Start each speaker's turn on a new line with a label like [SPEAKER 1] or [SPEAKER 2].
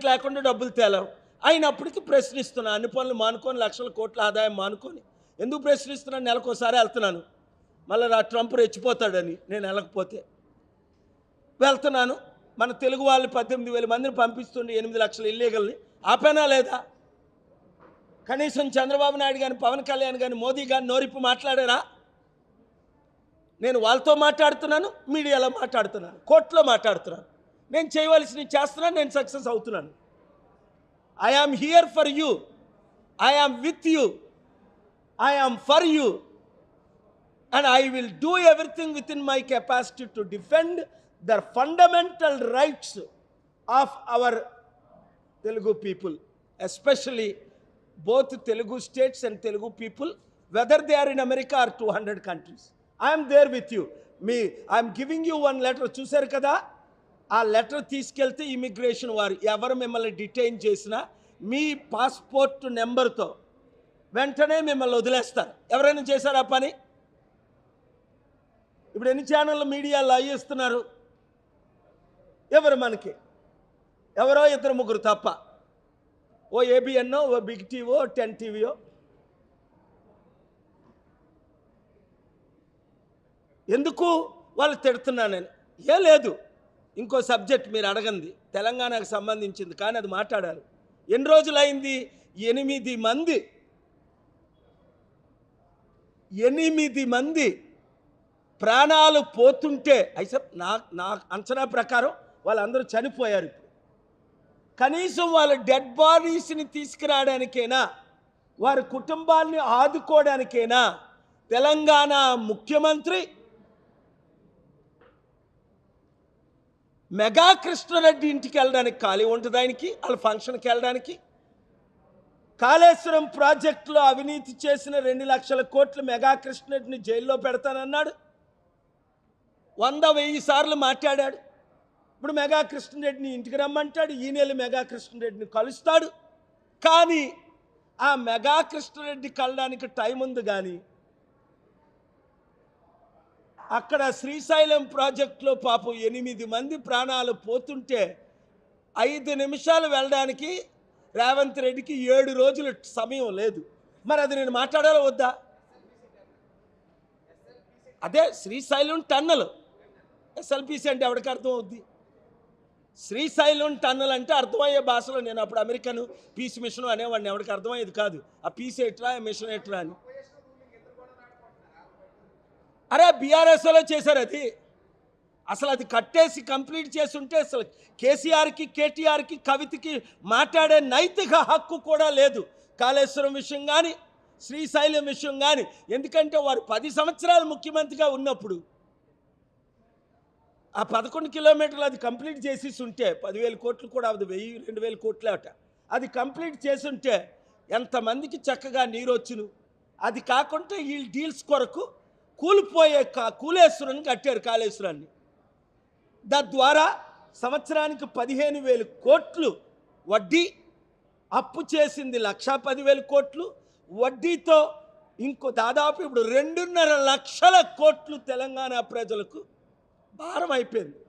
[SPEAKER 1] లేకుండా డబ్బులు తేలేవు. అయినప్పటికీ ప్రశ్నిస్తున్నా. అన్ని పనులు మానుకొని లక్షల కోట్ల ఆదాయం మానుకొని ఎందుకు ప్రశ్నిస్తున్నాను? నెలకోసారి వెళ్తున్నాను. మళ్ళీ ట్రంప్ రెచ్చిపోతాడని నేను వెళ్ళకపోతే వెళ్తున్నాను. మన తెలుగు వాళ్ళు 18,000 మందిని పంపిస్తుండే 8 లక్షల ఇల్లీగల్ని ఆపేనా లేదా? కనీసం చంద్రబాబు నాయుడు కానీ, పవన్ కళ్యాణ్ కానీ, మోదీ కానీ నోరిప్పి మాట్లాడారా? నేను వాళ్ళతో మాట్లాడుతున్నాను, మీడియాలో మాట్లాడుతున్నాను, కోర్టులో మాట్లాడుతున్నాను. నేను చేయవలసినవి చేస్తున్నాను, నేను సక్సెస్ అవుతున్నాను. I am here for you, I am with you, I am for you, and I will do everything within my capacity to defend the fundamental rights of our Telugu people, especially both Telugu states and Telugu people, whether they are in America or 200 countries. I am there with you. I am giving you one letter. చూసారు కదా, ఆ letter తీసుకెళ్తే immigration వారు ఎవరు మిమ్మల్ని detain చేసినా మీ passport నెంబర్తో వెంటనే మిమ్మల్ని వదిలేస్తారు. ఎవరైనా చేశారు ఆ పని? ఇప్పుడు ఎన్ని ఛానళ్ళు మీడియాలో అయ్యిస్తున్నారు? ఎవరు మనకి? ఎవరో 2-3 తప్ప. ఓ ఏబిఎన్నో, ఓ బిగ్ టీవో, 10 టీవీయో. ఎందుకు వాళ్ళు తిడుతున్నా నేను? ఏ లేదు, ఇంకో సబ్జెక్ట్ మీరు అడగండి, తెలంగాణకు సంబంధించింది, కానీ అది మాట్లాడారు. ఎన్ని రోజులైంది? 8 మంది ప్రాణాలు పోతుంటే అయితే నా అంచనా ప్రకారం వాళ్ళందరూ చనిపోయారు. కనీసం వాళ్ళ డెడ్ బాడీస్ని తీసుకురావడానికైనా, వారి కుటుంబాన్ని ఆదుకోవడానికైనా తెలంగాణ ముఖ్యమంత్రి మెగా కృష్ణారెడ్డి ఇంటికి వెళ్ళడానికి ఖాళీ ఉంటుంది ఆయనకి, వాళ్ళ ఫంక్షన్కి వెళ్ళడానికి. కాళేశ్వరం ప్రాజెక్టులో అవినీతి చేసిన 2 లక్షల కోట్లు మెగా కృష్ణారెడ్డిని జైల్లో పెడతానన్నాడు. 100,000 సార్లు మాట్లాడాడు. ఇప్పుడు మెగా కృష్ణారెడ్డిని ఇంటికి రమ్మంటాడు. ఈ నెల మెగా కృష్ణారెడ్డిని కలుస్తాడు. కానీ ఆ మెగా కృష్ణారెడ్డి కలడానికి టైం ఉంది, కానీ అక్కడ శ్రీశైలం ప్రాజెక్టులో పాపం 8 మంది ప్రాణాలు పోతుంటే 5 నిమిషాలు వెళ్ళడానికి రేవంత్ రెడ్డికి 7 రోజుల సమయం లేదు. మరి అది నేను మాట్లాడాలో వద్దా? అదే శ్రీశైలం టన్నల్. ఎస్ఎల్పిసి అంటే ఎవరికి అర్థం అవుద్ది? శ్రీశైలం టన్నల్ అంటే అర్థమయ్యే భాషలో నేను అప్పుడు అమెరికన్ పీస్ మిషన్ అనేవాడిని, ఎవరికి అర్థమయ్యేది కాదు. ఆ పీస్ ఎట్రా, మిషన్ ఎట్రా అని. అరే బీఆర్ఎస్లో చేశారు అది. అసలు అది కట్టేసి కంప్లీట్ చేస్తుంటే అసలు కేసీఆర్కి, కేటీఆర్కి, కవితకి మాట్లాడే నైతిక హక్కు కూడా లేదు. కాళేశ్వరం విషయం కానీ, శ్రీశైలం విషయం కానీ. ఎందుకంటే వారు 10 సంవత్సరాలు ముఖ్యమంత్రిగా ఉన్నప్పుడు ఆ 11 కిలోమీటర్లు అది కంప్లీట్ చేసి ఉంటే 10,000 కోట్లు కూడా అవదు, 1,000-2,000 కోట్లే అట. అది కంప్లీట్ చేస్తుంటే ఎంతమందికి చక్కగా నీరు వచ్చును. అది కాకుండా ఈ డీల్స్ కొరకు కూలిపోయే కూలేశ్వరాన్ని కట్టారు, కాళేశ్వరాన్ని. తద్వారా సంవత్సరానికి 15,000 కోట్లు వడ్డీ, అప్పు చేసింది 1,10,000 కోట్లు, వడ్డీతో ఇంకో దాదాపు ఇప్పుడు 2.5 లక్షల కోట్లు తెలంగాణ ప్రజలకు భారం అయిపోయింది.